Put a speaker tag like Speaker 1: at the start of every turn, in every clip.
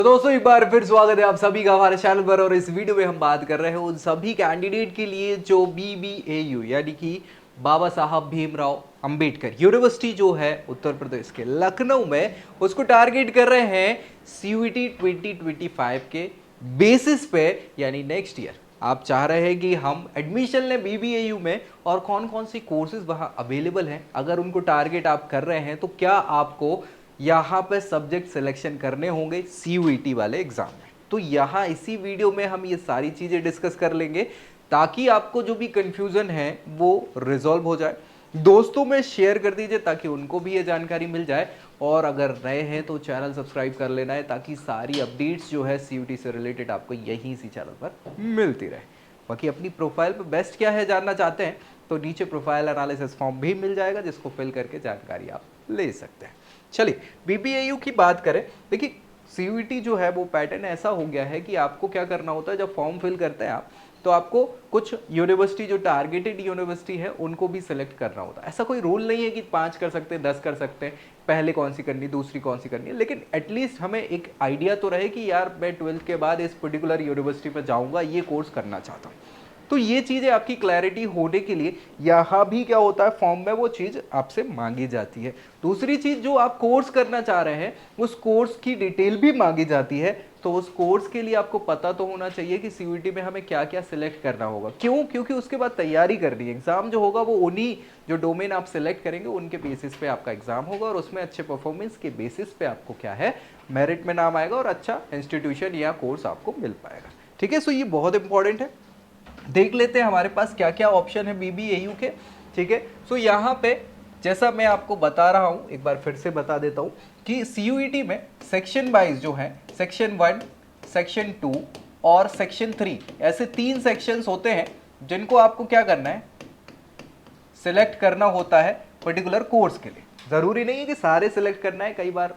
Speaker 1: तो दोस्तों एक बार फिर स्वागत है आप सभी का हमारे चैनल पर। और इस वीडियो में हम बात कर रहे हैं उन सभी कैंडिडेट के लिए जो BBAU यानी कि बाबा साहब भीमराव अंबेडकर यूनिवर्सिटी जो है उत्तर प्रदेश के लखनऊ में, उसको टारगेट कर रहे हैं CUET 2025 के बेसिस पे। यानी नेक्स्ट ईयर आप चाह रहे हैं कि हम एडमिशन लें BBAU में और कौन कौन सी कोर्सेज वहां अवेलेबल हैं। अगर उनको टारगेट आप कर रहे हैं तो क्या आपको यहाँ पे सब्जेक्ट सिलेक्शन करने होंगे CUET वाले एग्जाम में। तो यहाँ इसी वीडियो में हम ये सारी चीज़ें डिस्कस कर लेंगे ताकि आपको जो भी कंफ्यूजन है वो रिजॉल्व हो जाए। दोस्तों में शेयर कर दीजिए ताकि उनको भी ये जानकारी मिल जाए। और अगर नए हैं तो चैनल सब्सक्राइब कर लेना है ताकि सारी अपडेट्स जो है CUET से रिलेटेड आपको यहीं इसी चैनल पर मिलती रहे। बाकी अपनी प्रोफाइल पे बेस्ट क्या है जानना चाहते हैं तो नीचे प्रोफाइल एनालिसिस फॉर्म भी मिल जाएगा जिसको फिल करके जानकारी आप ले सकते हैं। चलिए BBAU की बात करें। देखिए CUET जो है वो पैटर्न ऐसा हो गया है कि आपको क्या करना होता है, जब फॉर्म फिल करते हैं आप तो आपको कुछ यूनिवर्सिटी जो टारगेटेड यूनिवर्सिटी है उनको भी सिलेक्ट करना होता है। ऐसा कोई रूल नहीं है कि 5 कर सकते हैं 10 कर सकते हैं, पहले कौन सी करनी दूसरी कौन सी करनी है, लेकिन एटलीस्ट हमें एक आइडिया तो रहे कि यार मैं 12th के बाद इस पर्टिकुलर यूनिवर्सिटी पर जाऊँगा, ये कोर्स करना चाहता हूँ। तो ये चीज़ें आपकी क्लैरिटी होने के लिए यहाँ भी क्या होता है, फॉर्म में वो चीज़ आपसे मांगी जाती है। दूसरी चीज़, जो आप कोर्स करना चाह रहे हैं उस कोर्स की डिटेल भी मांगी जाती है। तो उस कोर्स के लिए आपको पता तो होना चाहिए कि CUET में हमें क्या क्या सिलेक्ट करना होगा। क्यों? क्योंकि उसके बाद तैयारी करनी है। एग्जाम जो होगा वो उन्हीं जो डोमेन आप सिलेक्ट करेंगे उनके बेसिस पे आपका एग्जाम होगा और उसमें अच्छे परफॉर्मेंस के बेसिस पे आपको क्या है, मेरिट में नाम आएगा और अच्छा इंस्टीट्यूशन या कोर्स आपको मिल पाएगा। ठीक है, सो ये बहुत इंपॉर्टेंट है। देख लेते हैं हमारे पास क्या क्या ऑप्शन है BBAU के। ठीक है, सो यहाँ पे जैसा मैं आपको बता रहा हूँ, एक बार फिर से बता देता हूँ कि CUET में सेक्शन वाइज जो है सेक्शन 1, सेक्शन 2 और सेक्शन 3, ऐसे 3 सेक्शंस होते हैं जिनको आपको क्या करना है, सिलेक्ट करना होता है पर्टिकुलर कोर्स के लिए। जरूरी नहीं है कि सारे सिलेक्ट करना है, कई बार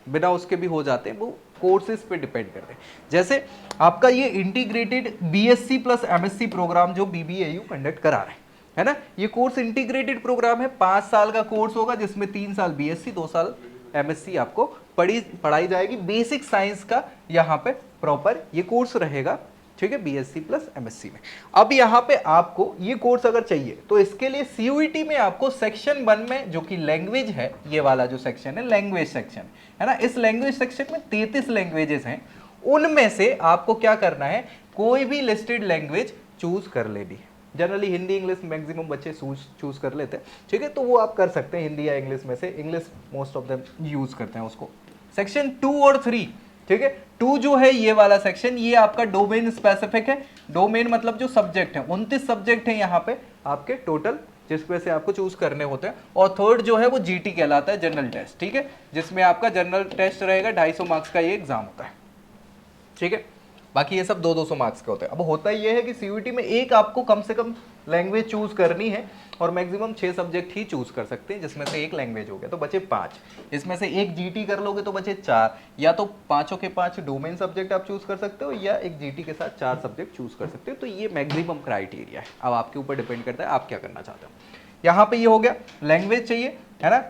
Speaker 1: बिना उसके भी हो जाते हैं, वो कोर्सेज पे डिपेंड करते हैं। जैसे आपका ये integrated BSc plus MSc programme जो BBAU कंडक्ट करा रहे हैं, है ना, ये कोर्स इंटीग्रेटेड प्रोग्राम है। 5 साल का कोर्स होगा जिसमें 3 साल BSc 2 साल MSc आपको पढ़ाई जाएगी। बेसिक साइंस का यहाँ पे प्रॉपर ये कोर्स रहेगा। ठीक है, BSc प्लस MSc में। अब यहाँ पे आपको ये कोर्स अगर चाहिए तो इसके लिए CUET में आपको सेक्शन 1 में जो कि लैंग्वेज है, ये वाला जो सेक्शन है लैंग्वेज सेक्शन है ना, इस लैंग्वेज सेक्शन में 33 लैंग्वेजेस हैं। उनमें से आपको क्या करना है, कोई भी लिस्टेड लैंग्वेज चूज कर लेनी है। जनरली हिंदी इंग्लिश मैक्सिमम बच्चे चूज कर लेते हैं। ठीक है, तो वो आप कर सकते हैं हिंदी या इंग्लिश में से। English most of them use करते हैं उसको। सेक्शन 2 और 3, ठीक है, 2 जो है ये वाला सेक्शन, ये आपका डोमेन स्पेसिफिक है। डोमेन मतलब जो सब्जेक्ट है, 29 सब्जेक्ट है यहाँ पे आपके टोटल, जिसमें से आपको चूज करने होते हैं। और थर्ड जो है वो GT कहलाता है, जनरल टेस्ट। ठीक है, जिसमें आपका जनरल टेस्ट रहेगा, 250 मार्क्स का ये एग्जाम होता है। ठीक है, बाकी ये सब 200 मार्क्स के होते हैं। अब होता ये है कि CUET में एक आपको कम से कम लैंग्वेज चूज करनी है और मैक्सिमम 6 सब्जेक्ट ही चूज कर सकते हैं, जिसमें से एक लैंग्वेज हो गया तो बचे 5। इसमें से एक GT कर लोगे तो बचे 4। या तो पांचों के 5 डोमेन सब्जेक्ट आप चूज कर सकते हो या एक GT के साथ 4 सब्जेक्ट चूज कर सकते हो। तो ये मैक्सिमम क्राइटेरिया है। अब आपके ऊपर डिपेंड करता है आप क्या करना चाहते हो। यहाँ पे ये हो गया, लैंग्वेज चाहिए, है ना।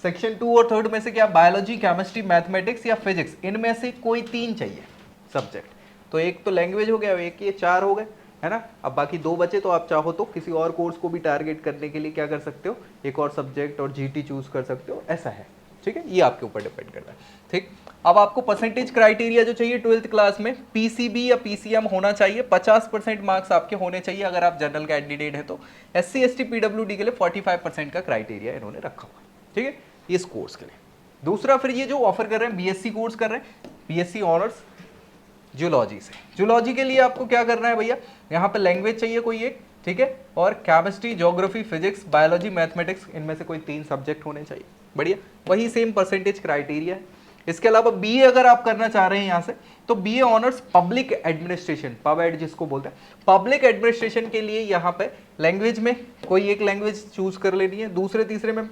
Speaker 1: सेक्शन 2 और 3 में से क्या, बायोलॉजी, केमिस्ट्री, मैथमेटिक्स या फिजिक्स, इनमें से कोई 3 चाहिए सब्जेक्ट। तो एक तो लैंग्वेज हो गया, एक ये 4 हो गए, है ना। अब बाकी 2 बचे, तो आप चाहो तो किसी और कोर्स को भी टारगेट करने के लिए क्या कर सकते हो, एक और सब्जेक्ट और GT चूज कर सकते हो, ऐसा है। ठीक है, ये आपके ऊपर डिपेंड करता है। ठीक, अब आपको परसेंटेज क्राइटेरिया जो चाहिए 12th क्लास में PCB या PCM होना चाहिए। 50% मार्क्स आपके होने चाहिए अगर आप जनरल कैंडिडेट है तो। SC ST PWD के लिए 45% का क्राइटेरिया इन्होंने रखा हुआ है। ठीक है, इस कोर्स के लिए। दूसरा फिर ये जो ऑफर कर रहे हैं BSc कोर्स कर रहे हैं, BSc ऑनर्स जूलॉजी से। जूलॉजी के लिए आपको क्या करना है भैया, यहाँ पे लैंग्वेज चाहिए कोई एक, ठीक है, और chemistry, geography, physics, biology, mathematics, इनमें से कोई 3 सब्जेक्ट होने चाहिए। बढ़िया, वही सेम परसेंटेज क्राइटेरिया है। इसके अलावा BA अगर आप करना चाह रहे हैं यहाँ से तो BA honours public administration, pub-add जिसको बोलते हैं, पब्लिक एडमिनिस्ट्रेशन के लिए यहाँ पे लैंग्वेज में कोई एक लैंग्वेज चूज कर लेनी है। दूसरे तीसरे में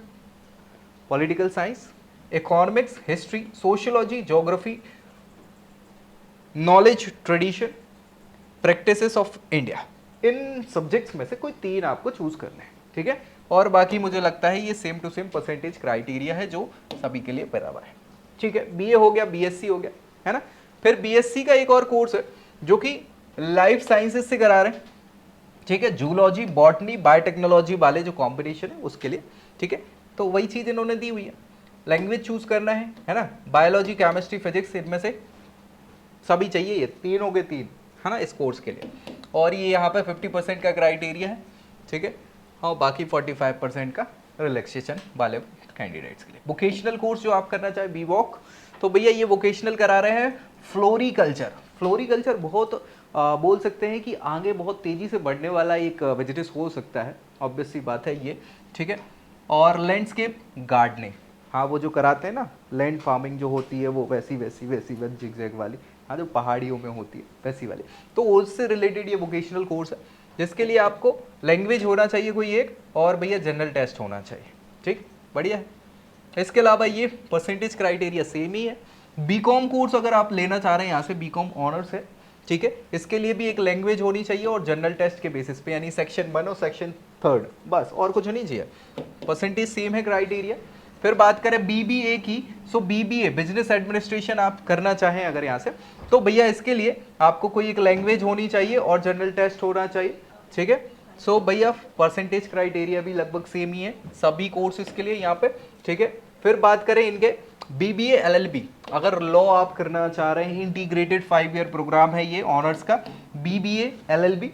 Speaker 1: political science, economics, history, sociology, geography, knowledge, tradition, practices of India, in subjects में से कोई 3 आपको चूज करने हैं। ठीक है, और बाकी मुझे लगता है ये same to same percentage criteria है जो सभी के लिए बराबर है। ठीक है, BA हो गया, BSc हो गया, है ना। फिर बीएससी का एक और कोर्स है जो कि लाइफ साइंसेज से करा रहे हैं, ठीक है, जूलॉजी, बॉटनी, बायोटेक्नोलॉजी वाले जो कॉम्बिनेशन है उसके लिए, ठीक है। तो वही चीज इन्होंने दी हुई है, लैंग्वेज चूज करना है ना। बायोलॉजी, केमिस्ट्री, फिजिक्स, इनमें से सभी चाहिए, ये तीनों के तीन, है ना, इस कोर्स के लिए। और ये यहाँ पे 50% का क्राइटेरिया है, ठीक है, और बाकी 45% का रिलैक्सेशन वाले कैंडिडेट्स के लिए। वोकेशनल कोर्स जो आप करना चाहे बीवॉक, तो भैया ये वोकेशनल करा रहे हैं फ्लोरिकल्चर। फ्लोरिकल्चर बहुत बोल सकते हैं कि आगे बहुत तेजी से बढ़ने वाला एक बिजनेस हो सकता है, ऑब्वियस सी बात है ये, ठीक है। और लैंडस्केप गार्डनिंग, हाँ वो जो कराते हैं ना लैंड फार्मिंग जो होती है वो वैसी जिगजैग वाली, हाँ जो पहाड़ियों में होती है वैसी वाली, तो उससे रिलेटेड ये वोकेशनल कोर्स है, जिसके लिए आपको लैंग्वेज होना चाहिए कोई एक, और भैया जनरल टेस्ट होना चाहिए, ठीक, बढ़िया है। इसके अलावा ये परसेंटेज क्राइटेरिया सेम ही है। बीकॉम कोर्स अगर आप लेना चाह रहे हैं यहाँ से, बीकॉम ऑनर्स है, ठीक है, इसके लिए भी एक लैंग्वेज होनी चाहिए और जनरल टेस्ट के बेसिस पे, यानी सेक्शन 1 और सेक्शन 3, बस और कुछ नहीं चाहिए, परसेंटेज सेम है क्राइटेरिया। फिर बात करें बीबीए की, सो बीबीए बिजनेस एडमिनिस्ट्रेशन आप करना चाहें अगर यहाँ से, तो भैया इसके लिए आपको कोई एक लैंग्वेज होनी चाहिए और जनरल टेस्ट होना चाहिए, ठीक है। सो भैया परसेंटेज क्राइटेरिया भी लगभग सेम ही है सभी कोर्सेज के लिए यहाँ पे, ठीक है। फिर बात करें इनके बीबीए एलएलबी, अगर लॉ आप करना चाह रहे हैं, इंटीग्रेटेड 5 ईयर प्रोग्राम है ये ऑनर्स का बीबीए एलएलबी,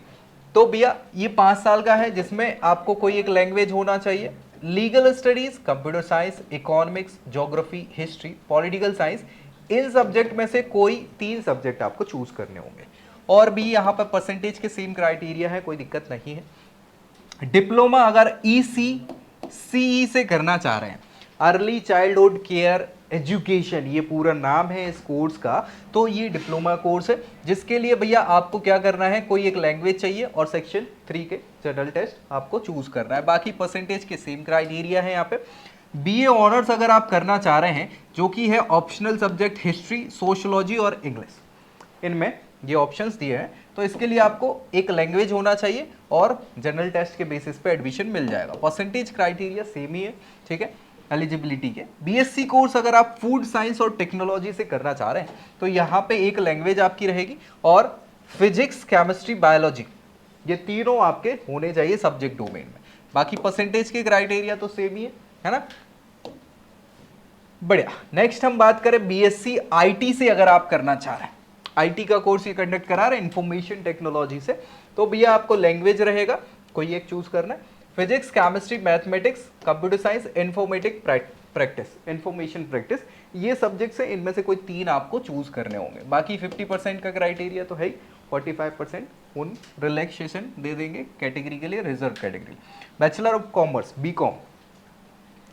Speaker 1: तो भैया ये 5 साल का है, जिसमें आपको कोई एक लैंग्वेज होना चाहिए। Legal studies, computer science, economics, geography, history, political science, इन सब्जेक्ट में से कोई 3 सब्जेक्ट आपको चूज करने होंगे। और भी यहाँ पर परसेंटेज के सेम क्राइटेरिया है, कोई दिक्कत नहीं है। डिप्लोमा अगर ईसी सीई से करना चाह रहे हैं, अर्ली चाइल्डहुड केयर एजुकेशन ये पूरा नाम है इस कोर्स का, तो ये डिप्लोमा कोर्स है, जिसके लिए भैया आपको क्या करना है, कोई एक लैंग्वेज चाहिए और सेक्शन 3 के जनरल टेस्ट आपको चूज करना है। बाकी परसेंटेज के सेम क्राइटेरिया है यहाँ पे। बीए ऑनर्स अगर आप करना चाह रहे हैं, जो कि है ऑप्शनल सब्जेक्ट हिस्ट्री, सोशियोलॉजी और इंग्लिश, इनमें ये ऑप्शंस दिए हैं, तो इसके लिए आपको एक लैंग्वेज होना चाहिए और जनरल टेस्ट के बेसिस पे एडमिशन मिल जाएगा। परसेंटेज क्राइटेरिया सेम ही है, ठीक है, एलिजिबिलिटी के। बीएससी कोर्स अगर आप फूड साइंस और टेक्नोलॉजी से करना चाह रहे हैं, तो यहाँ पे एक लैंग्वेज आपकी रहेगी और फिजिक्स, केमिस्ट्री, बायोलॉजी, ये तीनों आपके होने चाहिए सब्जेक्ट डोमेन में। बाकी परसेंटेज के क्राइटेरिया तो सेम ही है ना, बढ़िया। नेक्स्ट हम बात करें बीएससी आईटी से अगर आप करना चाह रहे हैं, आईटी का कोर्स ये कंडक्ट करा रहे हैं इंफॉर्मेशन टेक्नोलॉजी से, तो भैया आपको लैंग्वेज रहेगा कोई एक चूज करना है। Physics, chemistry, mathematics, computer science, informatic practice, information practice, ये सब्जेक्ट्स हैं, इनमें से कोई 3 आपको चूज करने होंगे। बाकी 50% का क्राइटेरिया तो है ही, 45% उन रिलैक्सेशन दे देंगे कैटेगरी के लिए, reserve category. Bachelor of commerce BCom,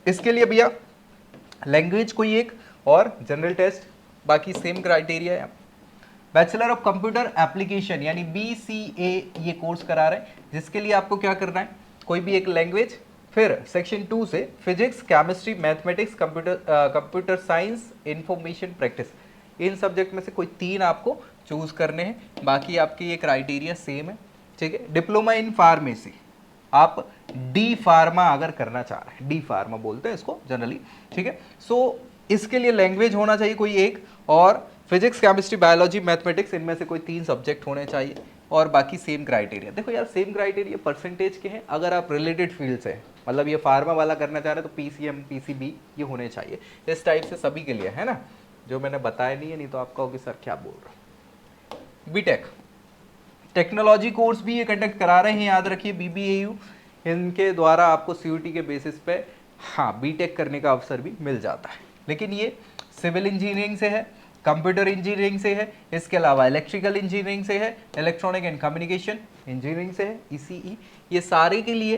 Speaker 1: इसके लिए भैया लैंग्वेज कोई एक और जनरल टेस्ट, बाकी सेम क्राइटेरिया है। बैचलर ऑफ कंप्यूटर एप्लीकेशन यानी BCA ये कोर्स करा रहे हैं, जिसके लिए आपको क्या करना है, कोई भी एक लैंग्वेज, फिर सेक्शन 2 से physics, chemistry, mathematics, computer science, information practice, इन सब्जेक्ट में से कोई 3 आपको चूज करने हैं। बाकी आपके ये क्राइटेरिया सेम है, ठीक है। डिप्लोमा इन फार्मेसी, आप डी फार्मा अगर करना चाह रहे हैं, डी फार्मा बोलते हैं इसको जनरली, ठीक है। सो इसके लिए लैंग्वेज होना चाहिए कोई एक, और फिजिक्स, केमिस्ट्री, बायोलॉजी, मैथमेटिक्स, इनमें से कोई 3 सब्जेक्ट होने चाहिए, और बाकी सेम क्राइटेरिया। देखो यार सेम क्राइटेरिया परसेंटेज के हैं, अगर आप रिलेटेड फील्ड से, मतलब ये फार्मा वाला करना चाह रहे हैं तो PCM, PCB ये होने चाहिए, इस टाइप से सभी के लिए, है ना, जो मैंने बताया नहीं है, नहीं तो आप कहोगे सर क्या बोल रहा हूँ। बीटेक टेक्नोलॉजी कोर्स भी ये कंडक्ट करा रहे हैं, याद रखिए BBAU, इनके द्वारा आपको CUET के बेसिस पे हाँ बीटेक करने का अवसर भी मिल जाता है, लेकिन ये सिविल इंजीनियरिंग से है, कंप्यूटर इंजीनियरिंग से है, इसके अलावा इलेक्ट्रिकल इंजीनियरिंग से है, इलेक्ट्रॉनिक एंड कम्युनिकेशन इंजीनियरिंग से है, ECE, ये सारे के लिए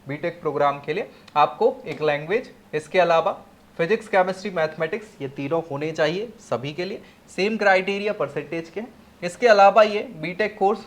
Speaker 1: बीटेक प्रोग्राम के लिए आपको एक लैंग्वेज, इसके अलावा फिजिक्स, केमिस्ट्री, मैथमेटिक्स, ये तीनों होने चाहिए सभी के लिए, सेम क्राइटेरिया परसेंटेज के हैं। इसके अलावा ये बीटेक कोर्स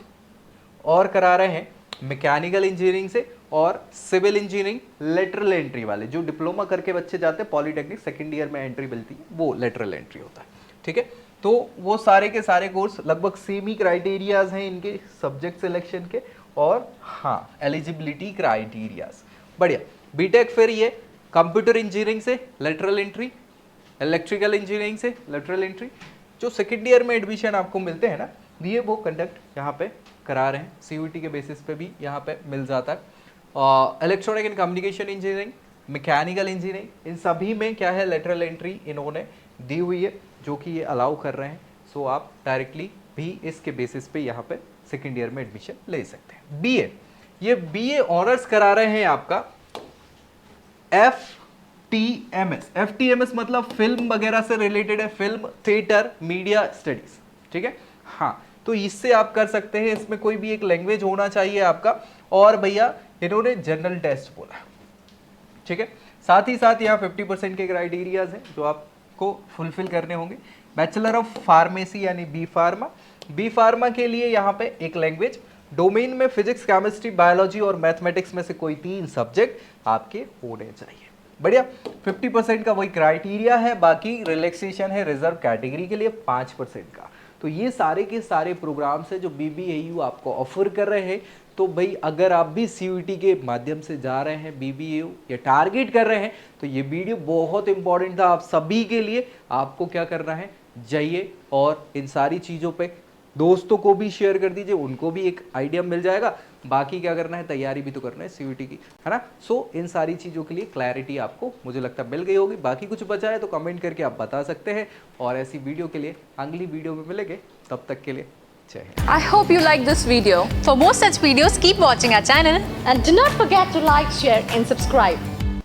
Speaker 1: और करा रहे हैं मैकेनिकल इंजीनियरिंग से और सिविल इंजीनियरिंग, लेटरल एंट्री वाले, जो डिप्लोमा करके बच्चे जाते हैं पॉलीटेक्निक सेकेंड ईयर में एंट्री मिलती है, वो लेटरल एंट्री होता है, ठीक है। तो वो सारे के सारे कोर्स लगभग सेम ही क्राइटेरियाज हैं इनके सब्जेक्ट सिलेक्शन के, और हाँ एलिजिबिलिटी क्राइटेरियाज, बढ़िया। बीटेक फिर ये कंप्यूटर इंजीनियरिंग से लेटरल एंट्री, इलेक्ट्रिकल इंजीनियरिंग से लेटरल एंट्री, जो सेकेंड ईयर में एडमिशन आपको मिलते हैं ना, ये वो कंडक्ट यहाँ पे करा रहे हैं। CUET के बेसिस पे भी यहाँ पे मिल जाता है। Electronic and communication engineering, mechanical engineering, इन सभी में क्या है, लेटरल एंट्री इन्होंने दी हुई है, जो कि ये अलाउ कर रहे हैं। सो आप डायरेक्टली भी इसके बेसिस पे यहाँ पे सेकेंड ईयर में एडमिशन ले सकते हैं। BA, ये BA ऑनर्स करा रहे हैं आपका FTMS मतलब फिल्म वगैरह से रिलेटेड है, फिल्म थिएटर मीडिया स्टडीज, ठीक है। हाँ, तो इससे आप कर सकते हैं, इसमें कोई भी एक लैंग्वेज होना चाहिए आपका, और भैया इन्होंने जनरल टेस्ट बोला, ठीक है। साथ ही साथ यहाँ 50% के क्राइटेरियाज हैं जो आपको फुलफिल करने होंगे। बैचलर ऑफ फार्मेसी यानी बी फार्मा के लिए यहाँ पे एक लैंग्वेज, डोमेन में फिजिक्स, केमिस्ट्री, बायोलॉजी और मैथमेटिक्स में से कोई 3 सब्जेक्ट आपके होने चाहिए। बढ़िया, 50% का वही क्राइटेरिया है, बाकी रिलैक्सेशन है रिजर्व कैटेगरी के लिए 5% का। तो ये सारे के सारे प्रोग्राम्स है जो BBAU आपको ऑफर कर रहे हैं। तो भाई अगर आप भी CUET के माध्यम से जा रहे हैं, BBAU या टारगेट कर रहे हैं, तो ये वीडियो बहुत इंपॉर्टेंट था आप सभी के लिए। आपको क्या करना है, जाइए और इन सारी चीज़ों पे दोस्तों को भी शेयर कर दीजिए, उनको भी एक आइडिया मिल जाएगा। बाकी क्या करना है, तैयारी भी तो करना है CUET की, है ना। सो इन सारी चीज़ों के लिए क्लैरिटी आपको मुझे लगता है मिल गई होगी। बाकी कुछ बचा है तो कमेंट करके आप बता सकते हैं, और ऐसी वीडियो के लिए अगली वीडियो में मिलेंगे। तब तक के लिए जय Hind.
Speaker 2: I hope you like this video. For more such videos, keep watching our channel.
Speaker 3: And do not forget to like, share and subscribe.